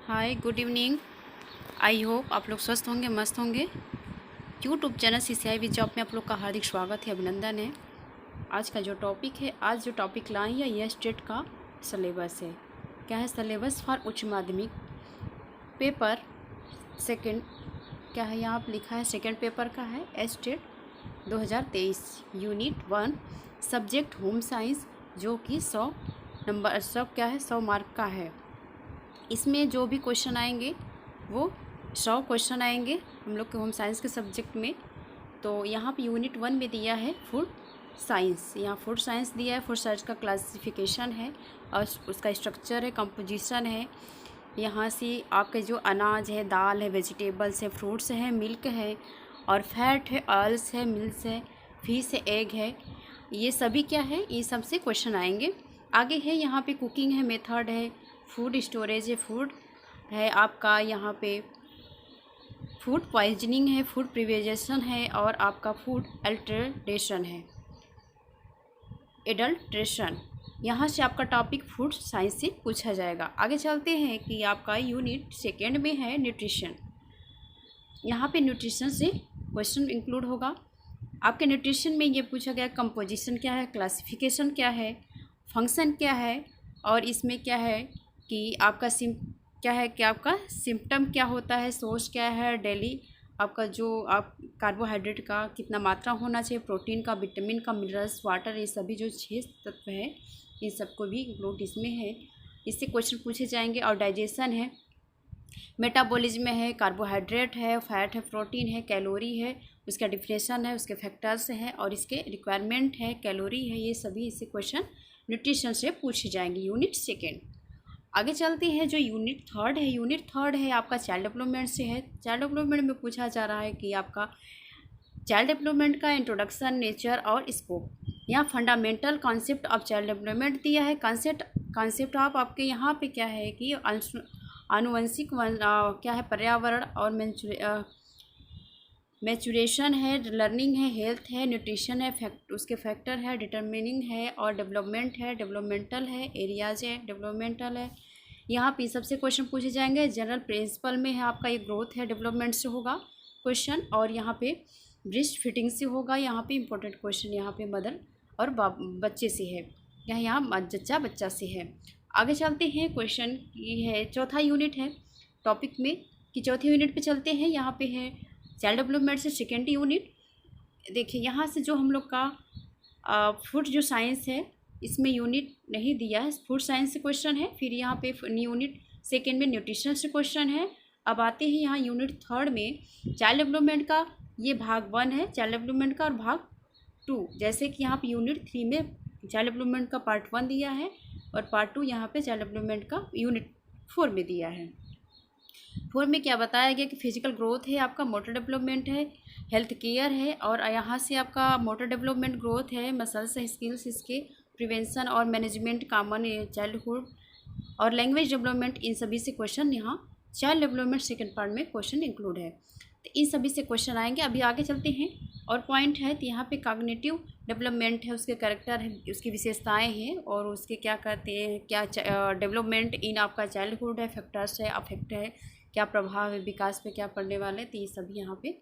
Hi good evening. I hope आप लोग स्वस्थ होंगे, मस्त होंगे। YouTube channel CCI with job में आप लोग का हार्दिक स्वागत है, अभिनंदन है। आज का जो टॉपिक है, आज जो टॉपिक लाई है यह स्टेट का सिलेबस है। क्या है सिलेबस फॉर उच्च माध्यमिक पेपर सेकंड। क्या है यहाँ पे लिखा है, सेकंड पेपर का है state 2023 unit 1 subject home science, जो कि 100 नंबर सब क्या है 100 मार्क का है। इसमें जो भी क्वेश्चन आएंगे वो 100 क्वेश्चन आएंगे हम लोग के होम साइंस के सब्जेक्ट में। तो यहाँ पे यूनिट 1 में दिया है फूड साइंस। यहाँ फूड साइंस दिया है, फूड साइंस का क्लासिफिकेशन है और उसका स्ट्रक्चर है, कंपोजिशन है। यहाँ से आपके जो अनाज है, दाल है, वेजिटेबल्स है, फ्रूट्स है, मिल्क है और फैट है, ऑयल्स है, मिल्स है, फिश है, एग है, ये सभी क्या है, ये सबसे क्वेश्चन आएंगे। आगे है यहाँ पे कुकिंग है, मेथड है, फूड स्टोरेज है, फूड है आपका यहाँ पे फूड पॉइजनिंग है, फूड प्रिवेजेशन है और आपका फूड एडल्ट्रेशन। यहाँ से आपका टॉपिक फूड साइंस से पूछा जाएगा। आगे चलते हैं कि आपका यूनिट सेकेंड में है न्यूट्रिशन। यहाँ पे न्यूट्रिशन से क्वेश्चन इंक्लूड होगा। आपके न्यूट्रिशन में ये पूछा गया कंपोजिशन क्या है, क्लासिफिकेशन क्या है, फंक्शन क्या है और इसमें क्या है कि आपका क्या है कि आपका सिम्टम क्या होता है, सोर्स क्या है, डेली आपका जो आप कार्बोहाइड्रेट का कितना मात्रा होना चाहिए, प्रोटीन का, विटामिन का, मिनरल्स, वाटर, ये सभी जो 6 तत्व है इन सबको भी इंक्लूड इसमें है। इससे क्वेश्चन पूछे जाएंगे। और डाइजेशन है, मेटाबॉलिज्म है, कार्बोहाइड्रेट है, फैट है, प्रोटीन है, कैलोरी है, उसका डिफिनेशन है, उसके फैक्टर्स हैं और इसके रिक्वायरमेंट है, कैलोरी है, ये सभी इससे क्वेश्चन न्यूट्रिशन से पूछे जाएंगे यूनिट सेकेंड। आगे चलते हैं जो यूनिट थर्ड है। यूनिट थर्ड है आपका चाइल्ड डेवलपमेंट से है। चाइल्ड डेवलपमेंट में पूछा जा रहा है कि आपका चाइल्ड डेवलपमेंट का इंट्रोडक्शन, नेचर और स्कोप। यहाँ fundamental concept of child development दिया है। कॉन्सेप्ट ऑफ आपके यहाँ पे क्या है कि आनुवंशिक क्या है, पर्यावरण और मैचुरेशन है, लर्निंग है, हेल्थ है, न्यूट्रिशन है, उसके फैक्टर है, डिटर्मिनिंग है और डेवलपमेंट है, डेवलपमेंटल है, एरियाज है, डेवलपमेंटल है। यहाँ पे सबसे क्वेश्चन पूछे जाएंगे। जनरल प्रिंसिपल में है आपका ये ग्रोथ है, डेवलपमेंट से होगा क्वेश्चन और यहाँ पे ब्रेस्ट फिटिंग से होगा। यहाँ पे इंपॉर्टेंट क्वेश्चन यहाँ पे मदर और बच्चे से है, यहाँ जच्चा बच्चा से है। आगे चलते हैं, क्वेश्चन ये है चौथा यूनिट है टॉपिक में कि चौथे यूनिट पे चलते हैं। यहाँ पे है चाइल्ड डेवलपमेंट से सेकेंड यूनिट। देखिए यहाँ से जो हम लोग का फूड जो साइंस है इसमें यूनिट नहीं दिया है, फूड साइंस से क्वेश्चन है। फिर यहाँ पे यूनिट सेकेंड में न्यूट्रिशन से क्वेश्चन है। अब आते हैं यहाँ यूनिट थर्ड में चाइल्ड डेवलपमेंट का, ये भाग 1 है चाइल्ड डेवलपमेंट का और भाग 2। जैसे कि यहाँ पे यूनिट 3 में चाइल्ड डेवलपमेंट का पार्ट 1 दिया है और पार्ट 2 यहाँ पे चाइल्ड डेवलपमेंट का यूनिट 4 में दिया है। 4 में क्या बताया गया कि फिजिकल ग्रोथ है आपका, मोटर डेवलपमेंट है, हेल्थ केयर है और यहाँ से आपका मोटर डेवलपमेंट ग्रोथ है, मसल्स है, स्किल्स, इसके प्रिवेंशन और मैनेजमेंट, कॉमन चाइल्डहुड और लैंग्वेज डेवलपमेंट, इन सभी से क्वेश्चन यहाँ चाइल्ड डेवलपमेंट सेकेंड पार्ट में क्वेश्चन इंक्लूड है। तो इन सभी से क्वेश्चन आएंगे। अभी आगे चलते हैं और पॉइंट है तो यहाँ पे कॉग्निटिव डेवलपमेंट है, उसके कैरेक्टर है, उसकी विशेषताएं हैं और उसके क्या कहते हैं, क्या डेवलपमेंट इन आपका चाइल्डहुड है, फैक्टर्स है, अफेक्ट है, क्या प्रभाव है विकास पे, क्या पढ़ने वाले, तो ये सभी यहाँ पे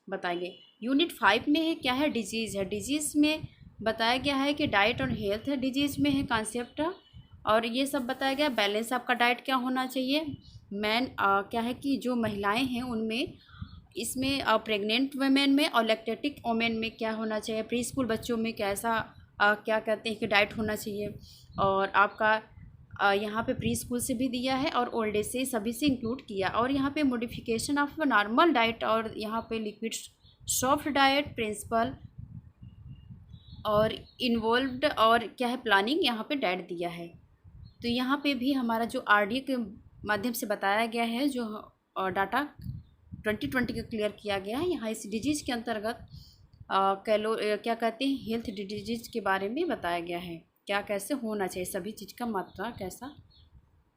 बताएंगे। यूनिट 5 में है क्या है, डिजीज़ है। डिजीज़ में बताया गया है कि डाइट और हेल्थ है, डिजीज़ में है कॉन्सेप्ट और ये सब बताया गया। बैलेंस आपका डाइट क्या होना चाहिए, क्या है कि जो महिलाएं हैं उनमें, इसमें प्रेग्नेंट वुमेन में और लैक्टेटिक वुमेन में क्या होना चाहिए, प्री स्कूल बच्चों में कैसा क्या कहते हैं कि डाइट होना चाहिए। और आपका यहाँ पे प्री स्कूल से भी दिया है और ओल्ड एज से सभी से इंक्लूड किया। और यहाँ पे मॉडिफिकेशन ऑफ नॉर्मल डाइट और यहाँ पे लिक्विड सॉफ्ट डाइट प्रिंसिपल और इन्वॉल्व्ड और क्या है प्लानिंग, यहाँ पे डाइट दिया है। तो यहाँ पे भी हमारा जो RDA के माध्यम से बताया गया है, जो डाटा 2020 का क्लियर किया गया है। यहाँ इस डिजीज़ के अंतर्गत क्या कहते हैं, हेल्थ डिजीज़ के बारे में बताया गया है, क्या कैसे होना चाहिए, सभी चीज़ का मात्रा कैसा,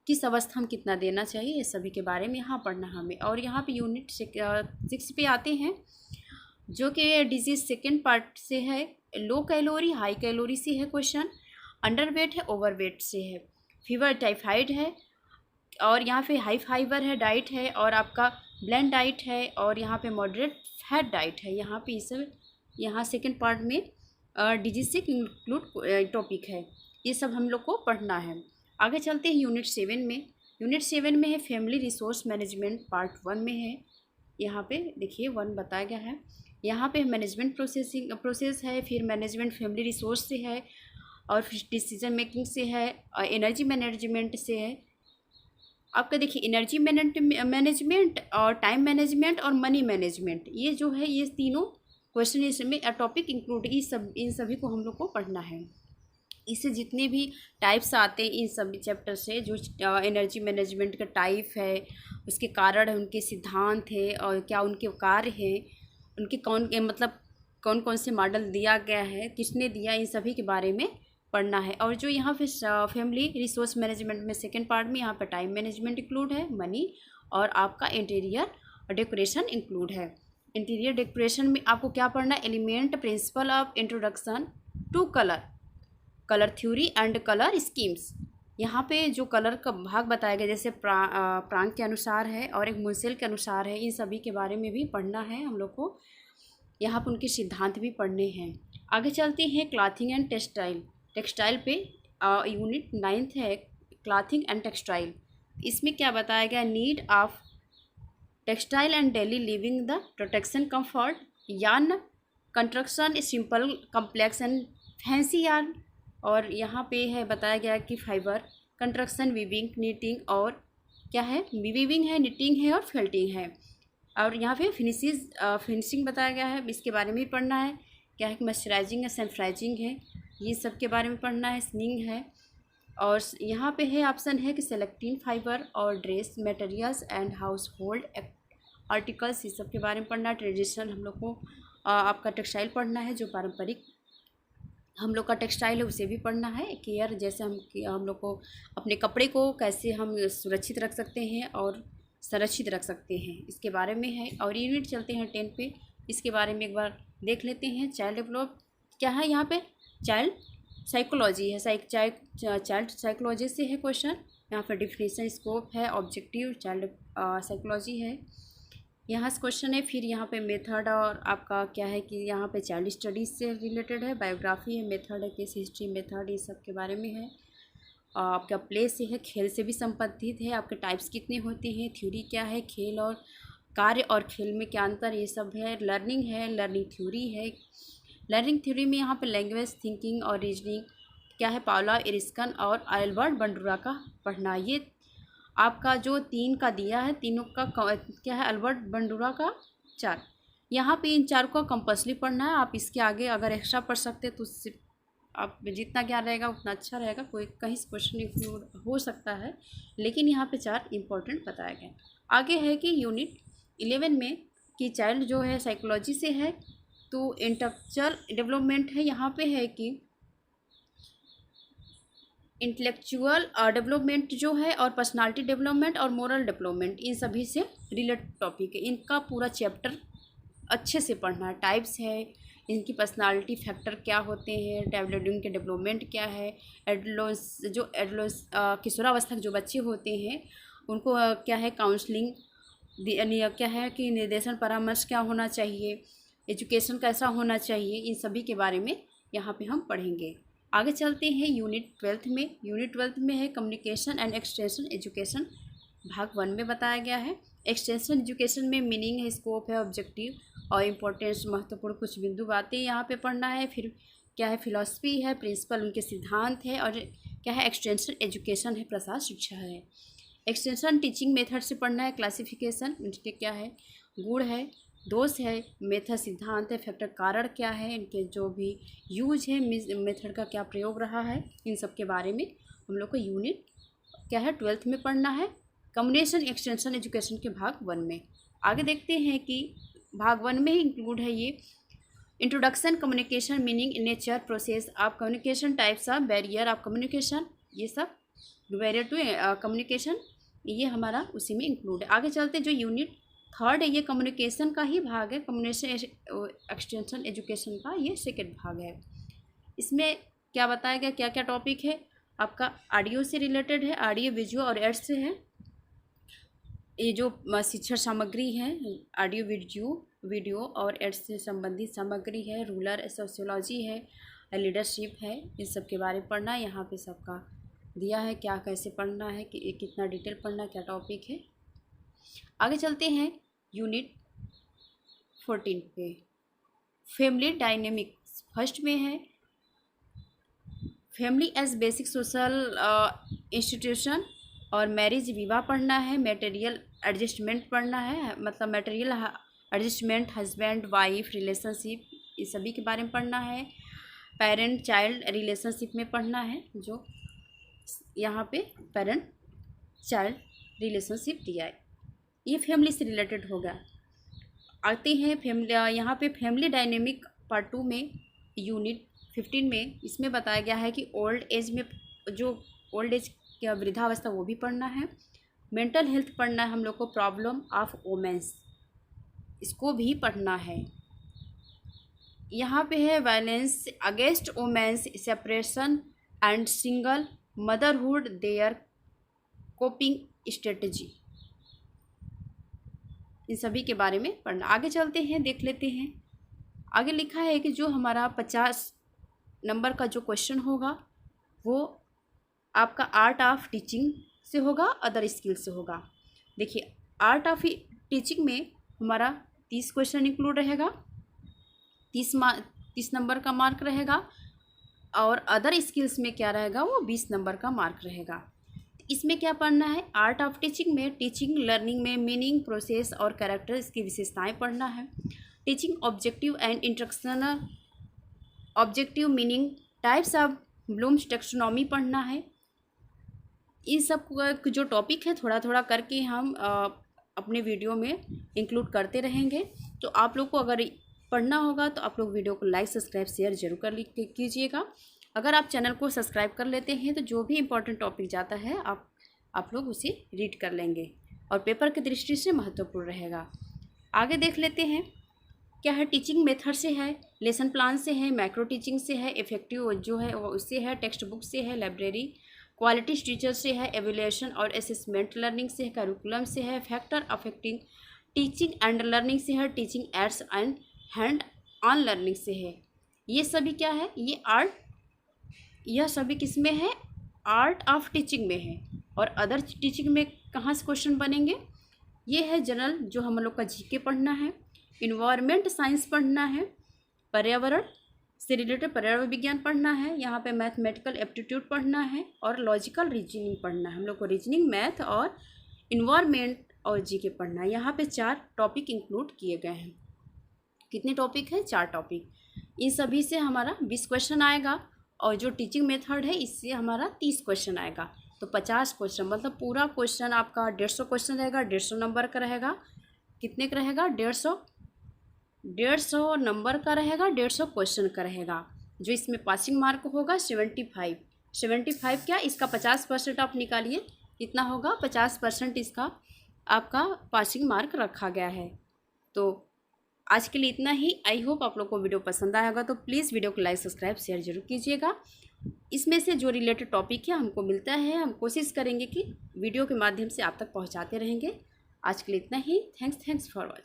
किस अवस्था में कितना देना चाहिए, ये सभी के बारे में यहाँ पढ़ना हमें। और यहाँ पे यूनिट 6 पे आते हैं जो कि डिजीज़ सेकेंड पार्ट से है। लो कैलोरी हाई कैलोरी से है क्वेश्चन, अंडरवेट है ओवरवेट से है, फीवर टाइफाइड है, और यहाँ पे हाई फाइबर है डाइट है, और आपका ब्लेंड डाइट है, और यहाँ पे मॉडरेट फैट डाइट है। यहाँ पे इस यहाँ सेकेंड पार्ट में डिजीज से इंक्लूड टॉपिक है, ये सब हम लोग को पढ़ना है। आगे चलते हैं यूनिट 7 में। यूनिट 7 में है फैमिली रिसोर्स मैनेजमेंट, पार्ट 1 में है। यहाँ पे देखिए 1 बताया गया है। यहाँ पे मैनेजमेंट प्रोसेस है, फिर मैनेजमेंट फैमिली रिसोर्स से है, और फिर डिसीजन मेकिंग से है, और एनर्जी मैनेजमेंट से है। आपका देखिए एनर्जी मैनेजमेंट और टाइम मैनेजमेंट और मनी मैनेजमेंट, ये जो है ये तीनों क्वेश्चन इसमें टॉपिक इंक्लूड, इन सभी को हम लोग को पढ़ना है। इससे जितने भी टाइप्स आते हैं इन सभी चैप्टर से, जो एनर्जी मैनेजमेंट का टाइप है, उसके कारण है, उनके सिद्धांत है, और क्या उनके कार्य हैं, उनके कौन कौन से मॉडल दिया गया है, किसने दिया, इन सभी के बारे में पढ़ना है। और जो यहाँ पे फैमिली रिसोर्स मैनेजमेंट में सेकेंड पार्ट में यहाँ पे टाइम मैनेजमेंट इंक्लूड है, मनी, और आपका इंटीरियर डेकोरेशन इंक्लूड है। इंटीरियर डेकोरेशन में आपको क्या पढ़ना है? Element, principle of introduction to colour theory and colour schemes. यहाँ पे जो कलर का भाग बताया गया, जैसे प्रांग के अनुसार है और एक मुंसेल के अनुसार है, इन सभी के बारे में भी पढ़ना है हम लोग को। यहाँ पर उनके सिद्धांत भी पढ़ने हैं। आगे चलते हैं क्लॉथिंग एंड टेक्सटाइल पे यूनिट 9 है, क्लॉथिंग एंड टेक्सटाइल। इसमें क्या बताया गया? Need of textile and daily living, the protection, comfort, yarn construction, simple, complex and fancy yarn. और यहाँ पे है बताया गया कि फाइबर, कंस्ट्रक्शन, वीविंग, नीटिंग, और क्या है? वीविंग है, निटिंग है, और फेल्टिंग है। और यहाँ पे फिनिशिंग बताया गया है, इसके बारे में भी पढ़ना है। क्या है कि मॉइस्चराइजिंग है, सैनिटाइजिंग है, ये सब के बारे में पढ़ना है। स्निंग है, और यहाँ पे है ऑप्शन है कि सेलेक्टिंग फाइबर और dress materials and house hold articles, ये सब के बारे में पढ़ना है। ट्रेडिशनल हम लोग को आपका टेक्सटाइल पढ़ना है, जो पारंपरिक हम लोग का टेक्सटाइल है उसे भी पढ़ना है। केयर, जैसे हम लोग को अपने कपड़े को कैसे हम सुरक्षित रख सकते हैं और संरक्षित रख सकते हैं, इसके बारे में है। और यूनिट चलते हैं 10 पे, इसके बारे में एक बार देख लेते हैं। चाइल्ड डेवलप क्या है? यहाँ पे चाइल्ड साइकोलॉजी है, चाइल्ड साइकोलॉजी से है क्वेश्चन। यहाँ पर डिफिनेशन, स्कोप है, ऑब्जेक्टिव चाइल्ड साइकोलॉजी है, यहाँ से क्वेश्चन है। फिर यहाँ पे मेथड, और आपका क्या है कि यहाँ पे चाइल्ड स्टडीज़ से रिलेटेड है, बायोग्राफी है, मेथड है, केस हिस्ट्री, मेथड, ये सब के बारे में है। आपका प्ले से है, खेल से भी संबंधित है, आपके टाइप्स कितने होते हैं, थ्योरी क्या है, खेल और कार्य और खेल में क्या अंतर, ये सब है। लर्निंग है, लर्निंग थ्योरी है। लर्निंग थ्योरी में यहाँ पे लैंग्वेज, थिंकिंग और रीजनिंग क्या है, पाउला एरिस्टन और एल्बर्ट बंडूरा का पढ़ना। ये आपका जो 3 का दिया है, तीनों का क्या है, एल्बर्ट बंडूरा का 4। यहाँ पे इन 4 को कंपल्सरी पढ़ना है। आप इसके आगे अगर एक्स्ट्रा पढ़ सकते हैं तो उससे आप जितना ज्ञान रहेगा उतना अच्छा रहेगा। कोई कहीं से क्वेश्चन इंक्लूड हो सकता है, लेकिन यहाँ पे 4 इंपॉर्टेंट बताया गया। आगे है कि यूनिट 11 में कि चाइल्ड जो है साइकोलॉजी से है, तो इंटेलेक्चुअल डेवलपमेंट है। यहाँ पे है कि इंटेलेक्चुअल डेवलपमेंट जो है, और पर्सनालिटी डेवलपमेंट और मोरल डेवलपमेंट, इन सभी से रिलेटेड टॉपिक है। इनका पूरा चैप्टर अच्छे से पढ़ना है। टाइप्स है, इनकी पर्सनालिटी फैक्टर क्या होते हैं, के डेवलपमेंट क्या है, किशोरावस्था के जो बच्चे होते हैं उनको क्या है काउंसलिंग, क्या है कि निर्देशन परामर्श क्या होना चाहिए, एजुकेशन कैसा होना चाहिए, इन सभी के बारे में यहाँ पे हम पढ़ेंगे। आगे चलते हैं यूनिट 12 में। यूनिट 12 में है कम्युनिकेशन एंड एक्सटेंशन एजुकेशन, भाग 1 में बताया गया है। एक्सटेंशन एजुकेशन में मीनिंग है, स्कोप है, ऑब्जेक्टिव और इम्पोर्टेंस, महत्वपूर्ण कुछ बिंदु बातें यहाँ पे पढ़ना है। फिर क्या है, फिलॉसफी है, प्रिंसिपल उनके सिद्धांत है, और क्या है एक्सटेंशन एजुकेशन है, प्रसार शिक्षा है। एक्सटेंशन टीचिंग मेथड से पढ़ना है। क्लासिफिकेशन उनके क्या है, गुण है, दोष है, मेथड सिद्धांत है, फैक्टर कारण क्या है, इनके जो भी यूज है, मेथड का क्या प्रयोग रहा है, इन सब के बारे में हम लोग को यूनिट क्या है 12th में पढ़ना है। कम्युनिकेशन एक्सटेंशन एजुकेशन के भाग 1 में। आगे देखते हैं कि भाग 1 में ही इंक्लूड है ये introduction, communication, meaning, nature, process of communication, types of barrier of communication, ये सब बैरियर टू कम्युनिकेशन, ये हमारा उसी में इंक्लूड है। आगे चलते जो यूनिट 3rd है, ये कम्युनिकेशन का ही भाग है। कम्युनिकेशन एक्सटेंशन एजुकेशन का ये सेकेंड भाग है। इसमें क्या बताया गया, क्या क्या टॉपिक है, आपका ऑडियो से रिलेटेड है, ऑडियो विजुअल और एड्स से है, ये जो शिक्षण सामग्री है, ऑडियो वीडियो और एड्स से संबंधित सामग्री है, रूरल सोशियोलॉजी है, लीडरशिप है, इन सब के बारे में पढ़ना है। यहाँ पे सबका दिया है क्या कैसे पढ़ना है, कि कितना डिटेल पढ़ना है, क्या टॉपिक है। आगे चलते हैं यूनिट 14 पे। फैमिली डायनेमिक्स फर्स्ट में है, family as basic social institution और मैरिज विवाह पढ़ना है। मटेरियल एडजस्टमेंट पढ़ना है, मतलब material adjustment, husband wife relationship, इस सभी के बारे में पढ़ना है। पेरेंट चाइल्ड रिलेशनशिप में पढ़ना है, जो यहाँ पे पेरेंट चाइल्ड रिलेशनशिप दिया है, ये फैमिली से रिलेटेड होगा। आते हैं फैमिली, यहाँ पे फैमिली डायनेमिक पार्ट 2 में यूनिट 15 में इसमें बताया गया है कि ओल्ड एज में, जो ओल्ड एज या वृद्धावस्था, वो भी पढ़ना है। मेंटल हेल्थ पढ़ना है हम लोग को, प्रॉब्लम ऑफ वोमेंस, इसको भी पढ़ना है। यहाँ पे है violence against womens, separation and single motherhood, their coping strategy, इन सभी के बारे में पढ़ना। आगे चलते हैं, देख लेते हैं। आगे लिखा है कि जो हमारा 50 नंबर का जो क्वेश्चन होगा वो आपका आर्ट ऑफ टीचिंग से होगा, अदर स्किल से होगा। देखिए, आर्ट ऑफ टीचिंग में हमारा 30 क्वेश्चन इंक्लूड रहेगा, 30 नंबर का मार्क रहेगा, और अदर स्किल्स में क्या रहेगा, वो 20 नंबर का मार्क रहेगा। इसमें क्या पढ़ना है, आर्ट ऑफ टीचिंग में टीचिंग लर्निंग में मीनिंग, प्रोसेस और कैरेक्टर, इसकी विशेषताएं पढ़ना है। Teaching objective and instructional objective, meaning, types of blooms taxonomy पढ़ना है। इन सब जो टॉपिक है थोड़ा थोड़ा करके हम अपने वीडियो में इंक्लूड करते रहेंगे। तो आप लोग को अगर पढ़ना होगा तो आप लोग वीडियो को लाइक सब्सक्राइब शेयर जरूर कर कीजिएगा। अगर आप चैनल को सब्सक्राइब कर लेते हैं तो जो भी इम्पोर्टेंट टॉपिक जाता है आप लोग उसे रीड कर लेंगे और पेपर की दृष्टि से महत्वपूर्ण रहेगा। आगे देख लेते हैं क्या है। टीचिंग मेथड से है, लेसन प्लान से है, मैक्रो टीचिंग से है, इफेक्टिव जो है वो उससे है, टेक्स्ट बुक से है, लाइब्रेरी क्वालिटी टीचर से है, एवेल्यूएशन और असेसमेंट लर्निंग से है, करिकुलम से है, factor affecting teaching and learning से है, teaching ads and hand on learning से है। ये सभी क्या है, ये आर्ट, यह सभी किस में है, आर्ट ऑफ टीचिंग में है। और अदर टीचिंग में कहाँ से क्वेश्चन बनेंगे, ये है जनरल जो हम लोग का जीके पढ़ना है, इन्वायरमेंट साइंस पढ़ना है, पर्यावरण से रिलेटेड पर्यावरण विज्ञान पढ़ना है, यहाँ पे मैथमेटिकल एप्टीट्यूड पढ़ना है और लॉजिकल रीजनिंग पढ़ना है। हम लोग को रीजनिंग, मैथ और इन्वायरमेंट और जीके पढ़ना है। यहाँ पे 4 टॉपिक इंक्लूड किए गए हैं। कितने टॉपिक हैं, 4 टॉपिक। इन सभी से हमारा 20 क्वेश्चन आएगा और जो टीचिंग मेथड है इससे हमारा 30 क्वेश्चन आएगा। तो 50 क्वेश्चन, मतलब पूरा क्वेश्चन आपका 150 क्वेश्चन रहेगा, 150 नंबर का रहेगा। कितने का रहेगा, 150 नंबर का रहेगा, 150 क्वेश्चन का रहेगा। जो इसमें पासिंग मार्क होगा 75 क्या, इसका 50% आप निकालिए, कितना होगा, 50% इसका आपका पासिंग मार्क रखा गया है। तो आज के लिए इतना ही। आई होप आप लोग को वीडियो पसंद आया होगा, तो प्लीज़ वीडियो को लाइक सब्सक्राइब शेयर जरूर कीजिएगा। इसमें से जो रिलेटेड टॉपिक है हमको मिलता है, हम कोशिश करेंगे कि वीडियो के माध्यम से आप तक पहुंचाते रहेंगे। आज के लिए इतना ही। Thanks for watching.